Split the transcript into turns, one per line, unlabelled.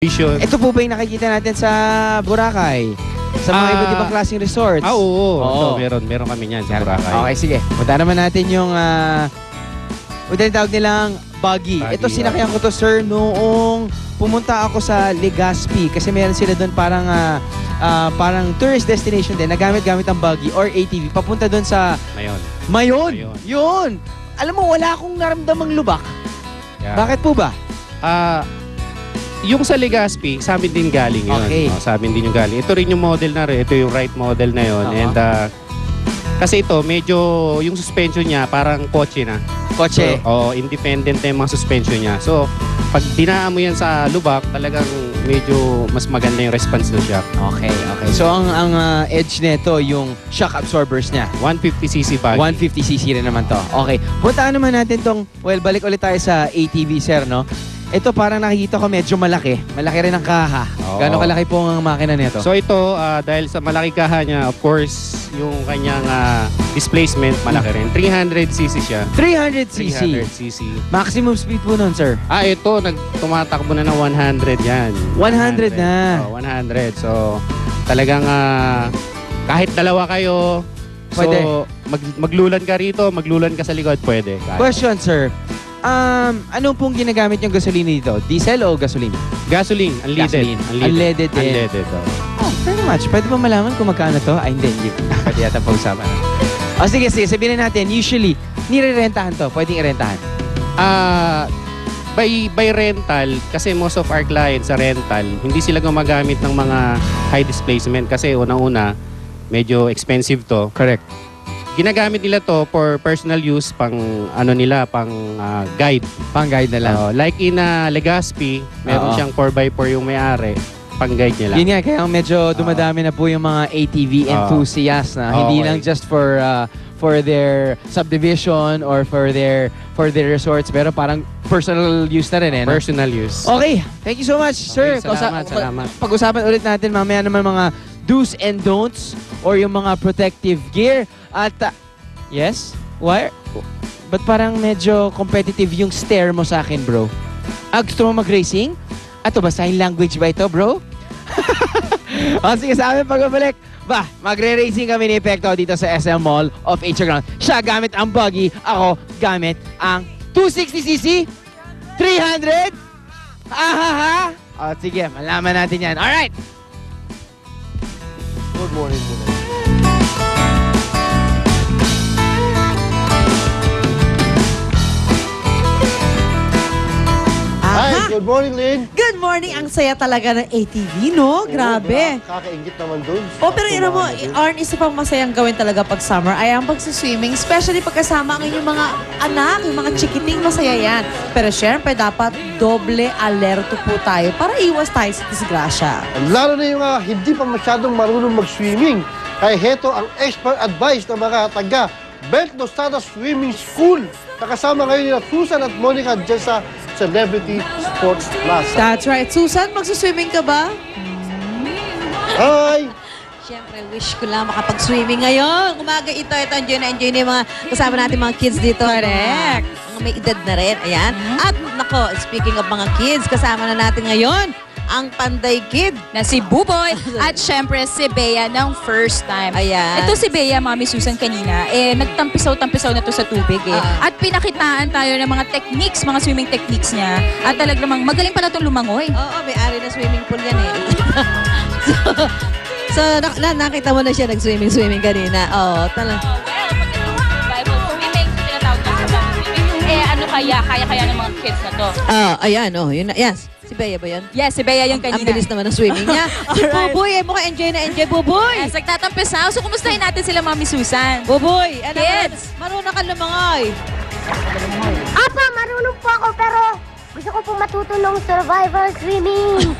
Vision.
Ito po ba yung nakikita natin sa Boracay? Sa mga iba't ibang klaseng resorts?
Oo.
Oo.
Ito, meron kami niyan sa Boracay.
Okay, sige. Punta naman natin yung tawag nilang buggy. Ito sinakyan ko to, sir, noong pumunta ako sa Legazpi kasi meron sila doon parang tourist destination din. Nagamit-gamit ang buggy or ATV papunta doon sa Mayon. Yun. Alam mo, wala akong naramdamang lubak.
Yeah.
Bakit po ba?
Yung sa Legazpi, sa amin din galing yun.
Okay.
Sa amin din yung galing. Ito rin yung model na rin. Ito yung right model na yun. And kasi ito, medyo yung suspension niya parang kotse na.
Kotse?
So, independent na yung mga suspension niya. So, pag dinaan mo yan sa lubak, talagang medyo mas maganda yung response ng shock.
Okay. So, ang edge nito, yung shock absorbers niya.
150cc buggy.
150cc rin naman to. Okay. Puntaan naman natin tong, balik ulit tayo sa ATV, sir, no? Ito parang nakikita ko medyo malaki. Malaki rin ang kaha. Gano'ng kalaki po ang makina nito?
So ito, dahil sa malaki kaha niya, of course, yung kanyang displacement malaki rin. 300cc siya.
300cc?
300cc.
Maximum speed po nun, sir?
Ito, tumatakbo na ng 100 yan.
100 na?
100. So, talagang kahit dalawa kayo,
pwede.
So, maglulan ka rito, maglulan ka sa likod, pwede. Kahit.
Question, sir. Ano pong ginagamit yung gasolina dito? Diesel o gasolina?
Gasoline, unleaded.
Unleaded din.
Unleaded,
very much. Pwede ba malaman kung magkano to? Hindi. Pwede yata pag-usapan. Sige. Sabihin na natin, usually, nire-rentahan to. Pwedeng i-rentahan.
By rental, kasi most of our clients sa rental, hindi sila gumagamit ng mga high displacement kasi unang-una, medyo expensive to.
Correct.
Ginagamit nila to for personal use, pang guide.
Pang guide na lang.
Like in Legazpi, meron siyang 4x4 yung may-ari, pang guide niya lang.
Yun nga, kaya medyo dumadami na po yung mga ATV enthusiasts na hindi lang just for their subdivision or for their resorts, pero parang personal use na rin, no?
Personal use.
Okay, thank you so much, sir.
Salamat.
Pag-usapan ulit natin mamaya naman mga do's and don'ts or yung mga protective gear. At, yes? Why? Ba't parang medyo competitive yung stare mo sa akin, bro? Gusto mo mag-racing? Ato ba, sign language ba ito, bro? Sige, sa amin pagbabalik. Magre-racing kami ni Pekto dito sa SM Mall of H Ground. Siya gamit ang buggy, ako gamit ang 260cc, 300. Sige, malaman natin yan. Alright!
Good morning today. Hi, good morning, Lynn.
Good morning. Ang saya talaga ng ATV, no? Grabe.
Kakaingit naman dun.
Pero yun mo, Arn, isa pang masayang gawin talaga pag summer ay ang pagsiswimming, especially pagkasama ang inyong mga anak, yung mga chikiting, masaya yan. Pero syempre, dapat doble alerto po tayo para iwas tayo sa disgrasya.
Lalo na yung hindi pa masyadong marunong mag-swimming. Kaya heto ang expert advice ng mga taga Belt Nostada Swimming School. Nakasama ngayon nila Susan at Monica dyan sa Celebrity Sports Plaza.
That's right. Susan, magsiswimming ka ba?
Hi!
Siyempre, wish ko lang makapag-swimming ngayon. Umaga ito, enjoy na yung mga kasama natin mga kids dito.
Correct.
Mga may edad na rin. Ayan. At nako, speaking of mga kids, kasama na natin ngayon ang Panday Kid
na si Buboy at syempre si Bea ng first time.
Ayan.
Ito si Bea, Mami Susan kanina, nagtampisaw-tampisaw na to sa tubig At pinakitaan tayo ng mga techniques, mga swimming techniques niya. At talagang magaling pala itong lumangoy.
Oo, may-ari na swimming pool yan So nakita mo na siya nag-swimming kanina. Oo, talaga.
Bible swimming, tinatawag na sa swimming. Ano kaya ng mga kids na to?
Ayan, yun na. Yes. Si Bea ba yun?
Yes, si Bea yung kanina.
Ang bilis naman ng swimming niya. Si Buboy, mukhang enjoy na enjoy, Buboy.
Yes, nagtatampisaw. So, kumustahin natin sila, Mami Susan?
Buboy,
Kids!
Marunong ka lumangoy.
Apa, marunong po ako pero gusto ko po matuto ng survival swimming.